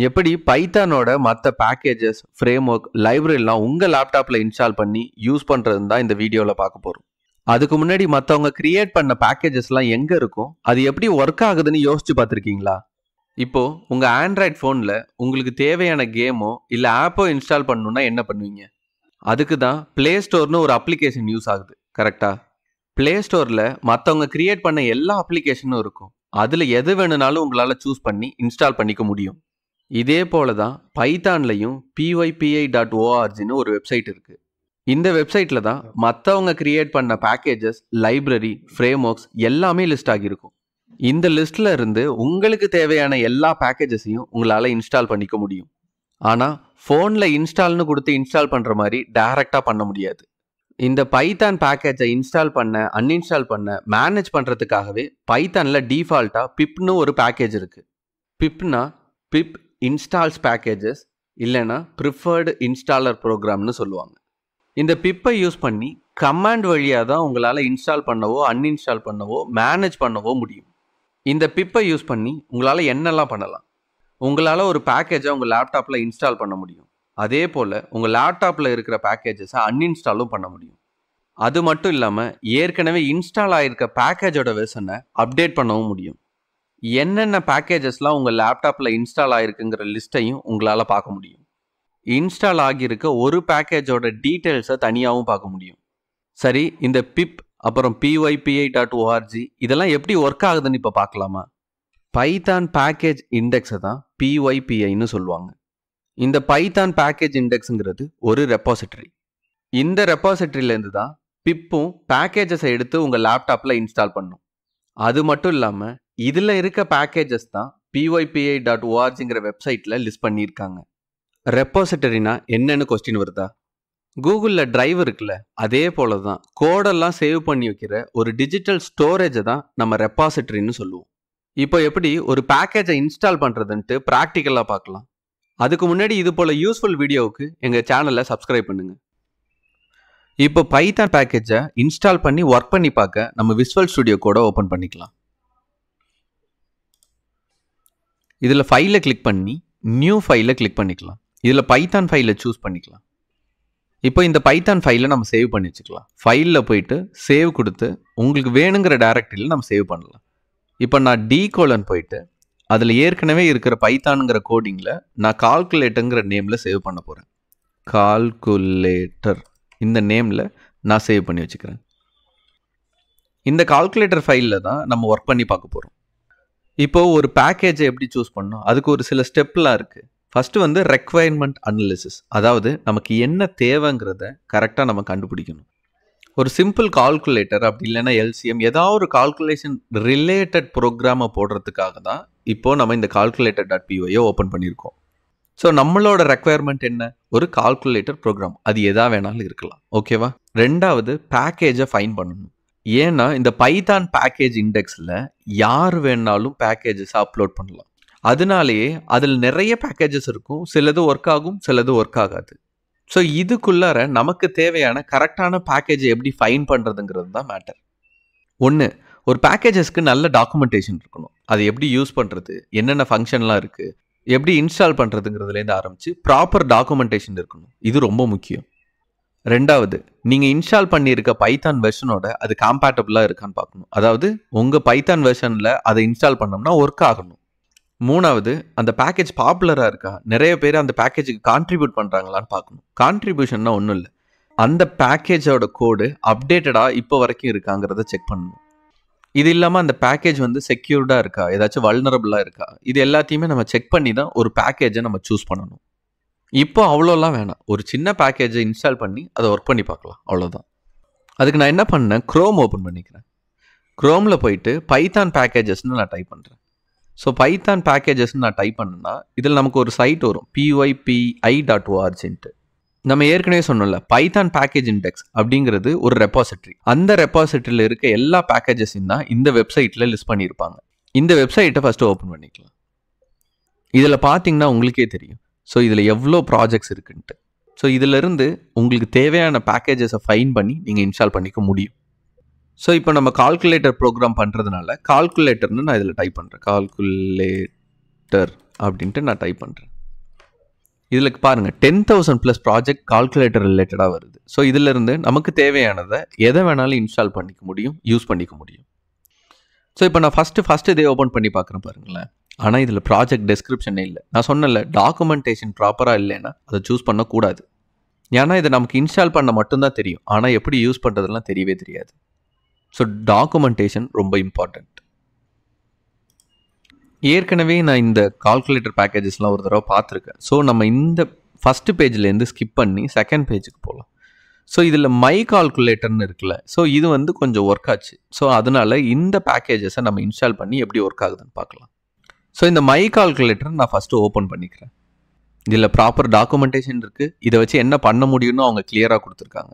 எப்படி பைத்தானோட மற்ற packages, framework, லைப்ரரிலாம் உங்கள் லேப்டாப்பில் இன்ஸ்டால் பண்ணி யூஸ் பண்ணுறதுன்னு தான் இந்த வீடியோவில் பார்க்க போகிறோம். அதுக்கு முன்னாடி மற்றவங்க கிரியேட் பண்ண பேக்கேஜஸ்லாம் எங்கே இருக்கும், அது எப்படி ஒர்க் ஆகுதுன்னு யோசிச்சு பார்த்துருக்கீங்களா? இப்போது உங்கள் ஆண்ட்ராய்ட் ஃபோனில் உங்களுக்கு தேவையான கேமோ இல்லை ஆப்போ இன்ஸ்டால் பண்ணணுன்னா என்ன பண்ணுவீங்க? அதுக்கு தான் ப்ளே ஸ்டோர்னு ஒரு அப்ளிகேஷன் யூஸ் ஆகுது, கரெக்டாக? ப்ளே ஸ்டோரில் மற்றவங்க கிரியேட் பண்ண எல்லா அப்ளிகேஷனும் இருக்கும். அதில் எது வேணும்னாலும் உங்களால் சூஸ் பண்ணி இன்ஸ்டால் பண்ணிக்க முடியும். இதே போல தான் பைத்தான்லையும் pypi.orgன்னு ஒரு வெப்சைட் இருக்குது. இந்த வெப்சைட்டில் தான் மற்றவங்க கிரியேட் பண்ண பேக்கேஜஸ், லைப்ரரி, ஃப்ரேம்வொர்க்ஸ் எல்லாமே லிஸ்ட் ஆகியிருக்கும். இந்த லிஸ்ட்டில் இருந்து உங்களுக்கு தேவையான எல்லா பேக்கேஜஸையும் உங்களால் இன்ஸ்டால் பண்ணிக்க முடியும். ஆனால் ஃபோனில் இன்ஸ்டால்னு கொடுத்து இன்ஸ்டால் பண்ணுற மாதிரி டைரெக்டாக பண்ண முடியாது. இந்த பைத்தான் பேக்கேஜை இன்ஸ்டால் பண்ண, அன்இன்ஸ்டால் பண்ண, மேனேஜ் பண்ணுறதுக்காகவே பைத்தானில் டிஃபால்ட்டாக பிப்னு ஒரு பேக்கேஜ் இருக்குது. பிப்னா பிப் இன்ஸ்டால்ஸ் பேக்கேஜஸ், இல்லைனா ப்ரிஃபர்டு இன்ஸ்டாலர் ப்ரோக்ராம்னு சொல்லுவாங்க. இந்த பிப்பை யூஸ் பண்ணி கமாண்ட் வழியாக தான் உங்களால் இன்ஸ்டால் பண்ணவோ, அன்இன்ஸ்டால் பண்ணவோ, மேனேஜ் பண்ணவோ முடியும். இந்த பிப்பை யூஸ் பண்ணி உங்களால் என்னெல்லாம் பண்ணலாம்? உங்களால் ஒரு பேக்கேஜை உங்கள் லேப்டாப்பில் இன்ஸ்டால் பண்ண முடியும். அதே போல் உங்கள் லேப்டாப்பில் இருக்கிற பேக்கேஜஸை அன்இன்ஸ்டாலும் பண்ண முடியும். அது மட்டும் இல்லாமல் ஏற்கனவே இன்ஸ்டால் ஆகிருக்க பேக்கேஜோட வெர்ஷனை அப்டேட் பண்ணவும் முடியும். என்னென்ன பேக்கேஜஸ்லாம் உங்கள் லேப்டாப்பில் இன்ஸ்டால் ஆகிருக்குங்கிற லிஸ்ட்டையும் உங்களால் பார்க்க முடியும். இன்ஸ்டால் ஆகியிருக்க ஒரு பேக்கேஜோட டீட்டெயில்ஸை தனியாகவும் பார்க்க முடியும். சரி, இந்த பிப் அப்புறம் pypi.org இதெல்லாம் எப்படி ஒர்க் ஆகுதுன்னு இப்போ பார்க்கலாமா? பைத்தான் பேக்கேஜ் இண்டெக்ஸை தான் pypiன்னு சொல்லுவாங்க. இந்த பைத்தான் பேக்கேஜ் இண்டெக்ஸுங்கிறது ஒரு ரெப்பாசிட்டரி. இந்த ரெப்பாசிட்டரியிலேருந்து தான் பிப்பும் பேக்கேஜஸை எடுத்து உங்கள் லேப்டாப்பில் இன்ஸ்டால் பண்ணும். அது மட்டும் இல்லாமல் இதில் இருக்க பேக்கேஜஸ் தான் pypi.orgங்கிற வெப்சைட்டில் லிஸ்ட் பண்ணியிருக்காங்க. ரெப்பாசிட்டரினா என்னன்னு கொஸ்டின் வருதா? கூகுளில் டிரைவ் இருக்குல்ல, அதே போல தான் கோடெல்லாம் சேவ் பண்ணி வைக்கிற ஒரு டிஜிட்டல் ஸ்டோரேஜை தான் நம்ம ரெப்பாசிட்டரின்னு சொல்லுவோம். இப்போ எப்படி ஒரு பேக்கேஜை இன்ஸ்டால் பண்ணுறதுன்ட்டு ப்ராக்டிக்கலாக பார்க்கலாம். அதுக்கு முன்னாடி இது போல் யூஸ்ஃபுல் வீடியோவுக்கு எங்கள் சேனலை சப்ஸ்கிரைப் பண்ணுங்கள். இப்போ பைத்தான் பேக்கேஜை இன்ஸ்டால் பண்ணி ஒர்க் பண்ணி பார்க்க நம்ம விஷுவல் ஸ்டுடியோ கோட ஓப்பன் பண்ணிக்கலாம். இதில் ஃபைலை கிளிக் பண்ணி நியூ ஃபைலை கிளிக் பண்ணிக்கலாம். இதில் பைத்தான் ஃபைலை சூஸ் பண்ணிக்கலாம். இப்போ இந்த பைத்தான் ஃபைலை நம்ம சேவ் பண்ணி வச்சுக்கலாம். ஃபைலில் போயிட்டு சேவ் கொடுத்து உங்களுக்கு வேணுங்கிற டைரக்டரியில் நம்ம சேவ் பண்ணலாம். இப்போ நான் D:" போயிட்டு அதில் ஏற்கனவே இருக்கிற பைத்தானுங்கிற கோடிங்கில் நான் கால்குலேட்டருங்கிற நேமில் சேவ் பண்ண போகிறேன். கால்குலேட்டர் இந்த நேமில் நான் சேவ் பண்ணி வச்சுக்கிறேன். இந்த கால்குலேட்டர் ஃபைலில் தான் நம்ம ஒர்க் பண்ணி பார்க்க போகிறோம். இப்போது ஒரு பேக்கேஜை எப்படி சூஸ் பண்ணணும், அதுக்கு ஒரு சில ஸ்டெப்லாம் இருக்குது. ஃபஸ்ட்டு வந்து ரெக்வயர்மெண்ட் அனாலிசிஸ், அதாவது நமக்கு என்ன தேவைங்கிறத கரெக்டாக நம்ம கண்டுபிடிக்கணும். ஒரு சிம்பிள் கால்குலேட்டர் அப்படி இல்லைன்னா எல்சிஎம் ஏதாவது ஒரு கால்குலேஷன் ரிலேட்டட் ப்ரோக்ராமை போடுறதுக்காக தான் இப்போது நம்ம இந்த calculator.py ஓப்பன் பண்ணியிருக்கோம். ஸோ நம்மளோட ரெக்குவயர்மெண்ட் என்ன? ஒரு கால்குலேட்டர் ப்ரோக்ராம், அது எதா வேணாலும் இருக்கலாம். ஓகேவா? ரெண்டாவது பேக்கேஜை ஃபைன் பண்ணணும். ஏன்னா இந்த பைத்தான் பேக்கேஜ் இண்டெக்ஸில் யார் வேணாலும் பேக்கேஜஸ் அப்லோட் பண்ணலாம். அதனாலேயே அதில் நிறைய பேக்கேஜஸ் இருக்கும். சிலது ஒர்க் ஆகும், சிலது ஒர்க் ஆகாது. ஸோ இதுக்குள்ளார நமக்கு தேவையான கரெக்டான பேக்கேஜை எப்படி ஃபைன் பண்ணுறதுங்கிறது தான் மேட்டர். ஒன்று, ஒரு பேக்கேஜஸ்க்கு நல்ல டாக்குமெண்டேஷன் இருக்கணும். அதை எப்படி யூஸ் பண்ணுறது, என்னென்ன ஃபங்க்ஷன்லாம் இருக்குது, எப்படி இன்ஸ்டால் பண்ணுறதுங்கிறதுலேருந்து ஆரம்பித்து ப்ராப்பர் டாக்குமெண்டேஷன் இருக்கணும். இது ரொம்ப முக்கியம். ரெண்டாவது, நீங்கள் இன்ஸ்டால் பண்ணியிருக்க பைத்தான் வெர்ஷனோட அது காம்பேட்டபிளாக இருக்கான்னு பார்க்கணும். அதாவது உங்கள் பைத்தான் வெர்ஷனில் அதை இன்ஸ்டால் பண்ணோம்னா ஒர்க் ஆகணும். மூணாவது, அந்த பேக்கேஜ் பாப்புலராக இருக்கா, நிறைய பேர் அந்த பேக்கேஜுக்கு கான்ட்ரிபியூட் பண்ணுறாங்களான்னு பார்க்கணும். கான்ட்ரிபியூஷன்னா ஒன்றும் இல்லை, அந்த பேக்கேஜோட கோடு அப்டேட்டடாக இப்போ வரைக்கும் இருக்காங்கிறத செக் பண்ணணும். இது இல்லாமல் அந்த பேக்கேஜ் வந்து செக்யூர்டாக இருக்கா, ஏதாச்சும் வல்னரபுளாக இருக்கா, இது எல்லாத்தையுமே நம்ம செக் பண்ணி தான் ஒரு பேக்கேஜை நம்ம சூஸ் பண்ணணும். இப்போ அவ்வளோலாம் வேணாம், ஒரு சின்ன பேக்கேஜை இன்ஸ்டால் பண்ணி அதை ஒர்க் பண்ணி பார்க்கலாம், அவ்வளோதான். அதுக்கு நான் என்ன பண்ணேன், க்ரோம் ஓப்பன் பண்ணிக்கிறேன். க்ரோமில் போயிட்டு பைத்தான் பேக்கேஜஸ்ன்னு நான் டைப் பண்ணுறேன். ஸோ பைத்தான் பேக்கேஜஸ்ன்னு நான் டைப் பண்ணேன்னா இதில் நமக்கு ஒரு சைட் வரும், pypi.orgன்ட்டு. நம்ம ஏற்கனவே சொன்னோம்ல, பைத்தான் பேக்கேஜ் இண்டெக்ஸ் அப்படிங்கிறது ஒரு ரெப்பாசிட்டரி. அந்த ரெப்பாசிட்டரியில் இருக்க எல்லா பேக்கேஜஸையும் தான் இந்த வெப்சைட்டில் லிஸ்ட் பண்ணியிருப்பாங்க. இந்த வெப்சைட்டை ஃபஸ்ட்டு ஓப்பன் பண்ணிக்கலாம். இதில் பார்த்தீங்கன்னா உங்களுக்கே தெரியும், ஸோ இதில் எவ்வளோ ப்ராஜெக்ட்ஸ் இருக்குன்ட்டு. ஸோ இதிலிருந்து உங்களுக்கு தேவையான பேக்கேஜஸை ஃபைன் பண்ணி நீங்கள் இன்ஸ்டால் பண்ணிக்க முடியும். ஸோ இப்போ நம்ம கால்குலேட்டர் ப்ரோக்ராம் பண்ணுறதுனால கால்குலேட்டர்னு நான் இதில் டைப் பண்ணுறேன். கால்குலேட்டர் அப்படின்ட்டு நான் டைப் பண்ணுறேன். இதில் பாருங்கள் 10,000 ப்ளஸ் ப்ராஜெக்ட் கால்குலேட்டர் ரிலேட்டடாக வருது. ஸோ இதிலிருந்து நமக்கு தேவையானதை எதை வேணாலும் இன்ஸ்டால் பண்ணிக்க முடியும், யூஸ் பண்ணிக்க முடியும். ஸோ இப்போ நான் ஃபஸ்ட்டு இதே ஓப்பன் பண்ணி பார்க்குறேன் பாருங்களேன். ஆனால் இதில் ப்ராஜெக்ட் டெஸ்கிரிப்ஷனே இல்லை. நான் சொன்னல டாக்குமெண்டேஷன் ப்ராப்பராக இல்லைன்னா அதை சூஸ் பண்ணக்கூடாது. ஏன்னா இதை நமக்கு இன்ஸ்டால் பண்ண மட்டும்தான் தெரியும், ஆனால் எப்படி யூஸ் பண்ணுறதுலாம் தெரியவே தெரியாது. ஸோ டாக்குமெண்டேஷன் ரொம்ப இம்பார்ட்டண்ட். ஏற்கனவே நான் இந்த கால்குலேட்டர் பேக்கேஜஸ்லாம் ஒரு தடவை பார்த்துருக்கேன். ஸோ நம்ம இந்த ஃபஸ்ட்டு பேஜ்லேருந்து ஸ்கிப் பண்ணி செகண்ட் பேஜுக்கு போகலாம். ஸோ இதில் மை கால்குலேட்டர்னு இருக்குல்ல, ஸோ இது வந்து கொஞ்சம் ஒர்க் ஆச்சு. ஸோ அதனால் இந்த பேக்கேஜஸை நம்ம இன்ஸ்டால் பண்ணி எப்படி ஒர்க் ஆகுதுன்னு பார்க்கலாம். ஸோ இந்த மை கால்குலேட்டர் நான் ஃபஸ்ட்டு ஓப்பன் பண்ணிக்கிறேன். இதில் ப்ராப்பர் டாக்குமெண்டேஷன் இருக்குது. இதை வச்சு என்ன பண்ண முடியும்னு அவங்க கிளியராக கொடுத்துருக்காங்க.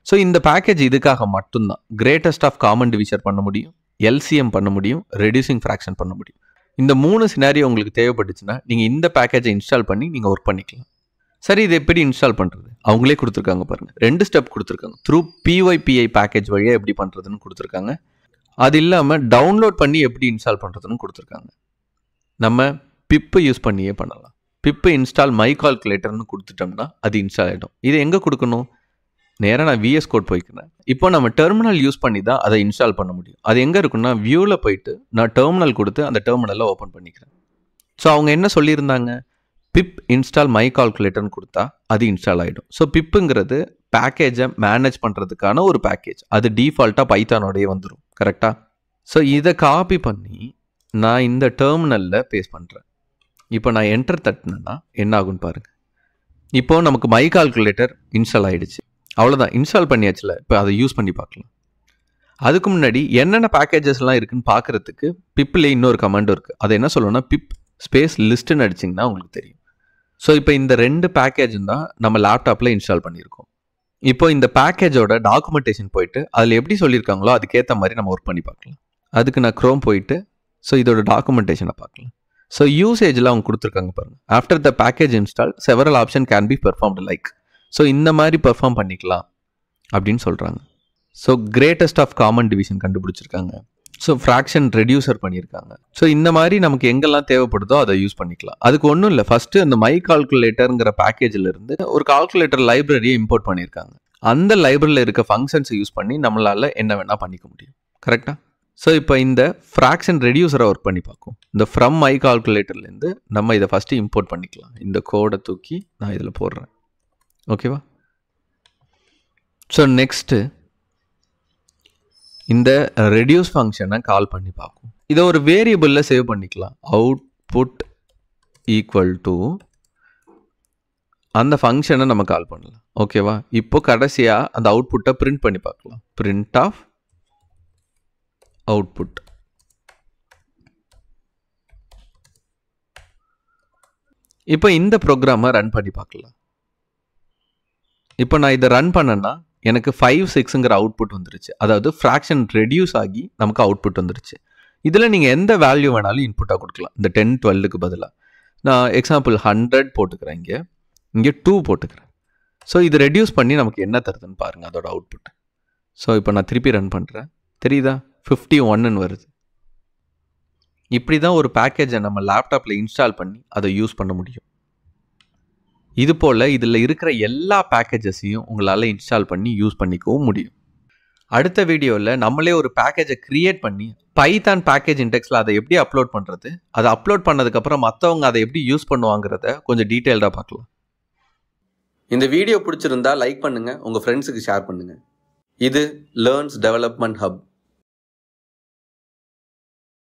ஸோ இந்த பேக்கேஜ் இதுக்காக மட்டும்தான். கிரேட்டஸ்ட் ஆஃப் காமன் டிவிஷன் பண்ண முடியும், எல்சிஎம் பண்ண முடியும், ரெடியூசிங் ஃப்ராக்ஷன் பண்ண முடியும். இந்த 3 சினாரியோ உங்களுக்கு தேவைப்பட்டுச்சுன்னா நீங்கள் இந்த பேக்கேஜை இன்ஸ்டால் பண்ணி நீங்கள் ஒர்க் பண்ணிக்கலாம். சரி, இது எப்படி இன்ஸ்டால் பண்ணுறது? அவங்களே கொடுத்துருக்காங்க பாருங்கள். 2 ஸ்டெப் கொடுத்துருக்காங்க. த்ரூ PYPI பேக்கேஜ் வழியாக எப்படி பண்ணுறதுன்னு கொடுத்துருக்காங்க. அது இல்லாமல் டவுன்லோட் பண்ணி எப்படி இன்ஸ்டால் பண்ணுறதுன்னு கொடுத்துருக்காங்க. நம்ம பிப்பு யூஸ் பண்ணியே பண்ணலாம். பிப்பு இன்ஸ்டால் மை கால்குலேட்டர்னு கொடுத்துட்டோம்னா அது இன்ஸ்டால் ஆகிடும். இது எங்கே கொடுக்கணும்? நேராக நான் விஎஸ் கோட் போய்க்கிறேன். இப்போ நம்ம டெர்மினல் யூஸ் பண்ணி தான் அதை இன்ஸ்டால் பண்ண முடியும். அது எங்கே இருக்குன்னா வியூவில் போயிட்டு நான் டெர்மினல் கொடுத்து அந்த டெர்மினலை ஓப்பன் பண்ணிக்கிறேன். ஸோ அவங்க என்ன சொல்லியிருந்தாங்க? பிப் இன்ஸ்டால் மை கால்குலேட்டர்னு கொடுத்தா அது இன்ஸ்டால் ஆகிடும். ஸோ பிப்புங்கிறது பேக்கேஜை மேனேஜ் பண்ணுறதுக்கான ஒரு பேக்கேஜ். அது டிஃபால்ட்டாக பைத்தானோடையே வந்துடும். கரெக்டாக? ஸோ இதை காப்பி பண்ணி நான் இந்த டெர்மினலில் பேஸ்ட் பண்ணுறேன். இப்போ நான் என்டர் தட்டினேன்னா என்ன ஆகுன்னு பாருங்கள். இப்போது நமக்கு மை கால்குலேட்டர் இன்ஸ்டால் ஆகிடுச்சு. அவ்வளோதான், இன்ஸ்டால் பண்ணியாச்சுல. இப்போ அதை யூஸ் பண்ணி பார்க்கலாம். அதுக்கு முன்னாடி என்னென்ன பேக்கேஜஸ்லாம் இருக்குன்னு பார்க்குறதுக்கு பிப்பில் இன்னொரு கமாண்ட் இருக்குது. அது என்ன சொல்லணும்னா பிப் ஸ்பேஸ் லிஸ்ட்டுன்னு அடிச்சிங்கன்னா உங்களுக்கு தெரியும். ஸோ இப்போ இந்த 2 பேக்கேஜும் தான் நம்ம லேப்டாப்பில் இன்ஸ்டால் பண்ணியிருக்கோம். இப்போ இந்த பேக்கேஜோட டாக்குமெண்டேஷன் போயிட்டு அதில் எப்படி சொல்லியிருக்காங்களோ அதுக்கேற்ற மாதிரி நம்ம ஒர்க் பண்ணி பார்க்கலாம். அதுக்கு நான் க்ரோம் போயிட்டு ஸோ இதோட டாக்குமெண்டேஷனை பார்க்கலாம். ஸோ யூசேஜில் அவங்க கொடுத்துருக்காங்க பாருங்கள். After the package install several option can be performed like. So இந்த மாதிரி பெர்ஃபார்ம் பண்ணிக்கலாம் அப்படின்னு சொல்கிறாங்க. So greatest of common division கண்டுபிடிச்சிருக்காங்க. ஸோ ஃப்ராக்ஷன் ரெடியூசர் பண்ணியிருக்காங்க. ஸோ இந்த மாதிரி நமக்கு எங்கெல்லாம் தேவைப்படுதோ அதை யூஸ் பண்ணிக்கலாம். அதுக்கு ஒன்றும் இல்லை, ஃபஸ்ட்டு அந்த மை கால்குலேட்டருங்கிற பேக்கேஜில் இருந்து ஒரு கால்குலேட்டர் லைப்ரரியை இம்போர்ட் பண்ணியிருக்காங்க. அந்த லைப்ரரியில் இருக்க ஃபங்க்ஷன்ஸை யூஸ் பண்ணி நம்மளால் என்ன வேணால் பண்ணிக்க முடியும். கரெக்டாக? ஸோ இப்போ இந்த ஃப்ராக்ஷன் ரெடியூசரை ஒர்க் பண்ணி பார்க்கும். இந்த ஃப்ரம் மை கால்குலேட்டர்லேருந்து நம்ம இதை ஃபஸ்ட்டு இம்போர்ட் பண்ணிக்கலாம். இந்த கோடை தூக்கி நான் இதில் போடுறேன். ஓகேவா? ஸோ நெக்ஸ்ட்டு இந்த ரெடியூஸ் ஃபங்க்ஷனை கால் பண்ணி பார்க்கும். இதை ஒரு வேரியபிளில் சேவ் பண்ணிக்கலாம். அவுட்புட் ஈக்குவல் டு அந்த ஃபங்க்ஷனை நம்ம கால் பண்ணலாம். ஓகேவா? இப்போ கடைசியாக அந்த அவுட்புட்டை பிரிண்ட் பண்ணி பார்க்கலாம். Print of output. இப்போ இந்த ப்ரோக்ராமை ரன் பண்ணி பார்க்கலாம். இப்போ நான் இதை ரன் பண்ணேன்னா எனக்கு 5, 6ங்கிற அவுட்புட் வந்துருச்சு. அதாவது ஃப்ராக்ஷன் ரெடியூஸ் ஆகி நமக்கு அவுட்புட் வந்துருச்சு. இதில் நீங்கள் எந்த வேல்யூ வேணாலும் இன்புட்டாக கொடுக்கலாம். இந்த 10, 12க்கு பதிலாக நான் எக்ஸாம்பிள் 100 போட்டுக்கிறேன். இங்கே 2 போட்டுக்கிறேன். ஸோ இது ரெடியூஸ் பண்ணி நமக்கு என்ன தருதுன்னு பாருங்கள் அதோட அவுட்புட். ஸோ இப்போ நான் திருப்பி ரன் பண்ணுறேன். தெரியுதா? 51ன்னு வருது. இப்படி தான் ஒரு பேக்கேஜை நம்ம லேப்டாப்பில் இன்ஸ்டால் பண்ணி அதை யூஸ் பண்ண முடியும். இது போல் இதில் இருக்கிற எல்லா பேக்கேஜஸையும் உங்களால் இன்ஸ்டால் பண்ணி யூஸ் பண்ணிக்கவும் முடியும். அடுத்த வீடியோவில் நம்மளே ஒரு பேக்கேஜை க்ரியேட் பண்ணி பைத்தான் பேக்கேஜ் இண்டெக்ஸில் அதை எப்படி அப்லோட் பண்ணுறது, அதை அப்லோட் பண்ணதுக்கப்புறம் மற்றவங்க அதை எப்படி யூஸ் பண்ணுவாங்கிறத கொஞ்சம் டீட்டெயில்டாக பார்க்கலாம். இந்த வீடியோ பிடிச்சிருந்தா லைக் பண்ணுங்கள், உங்கள் ஃப்ரெண்ட்ஸுக்கு ஷேர் பண்ணுங்கள். இது லேர்ன்ஸ் டெவலப்மெண்ட் ஹப்.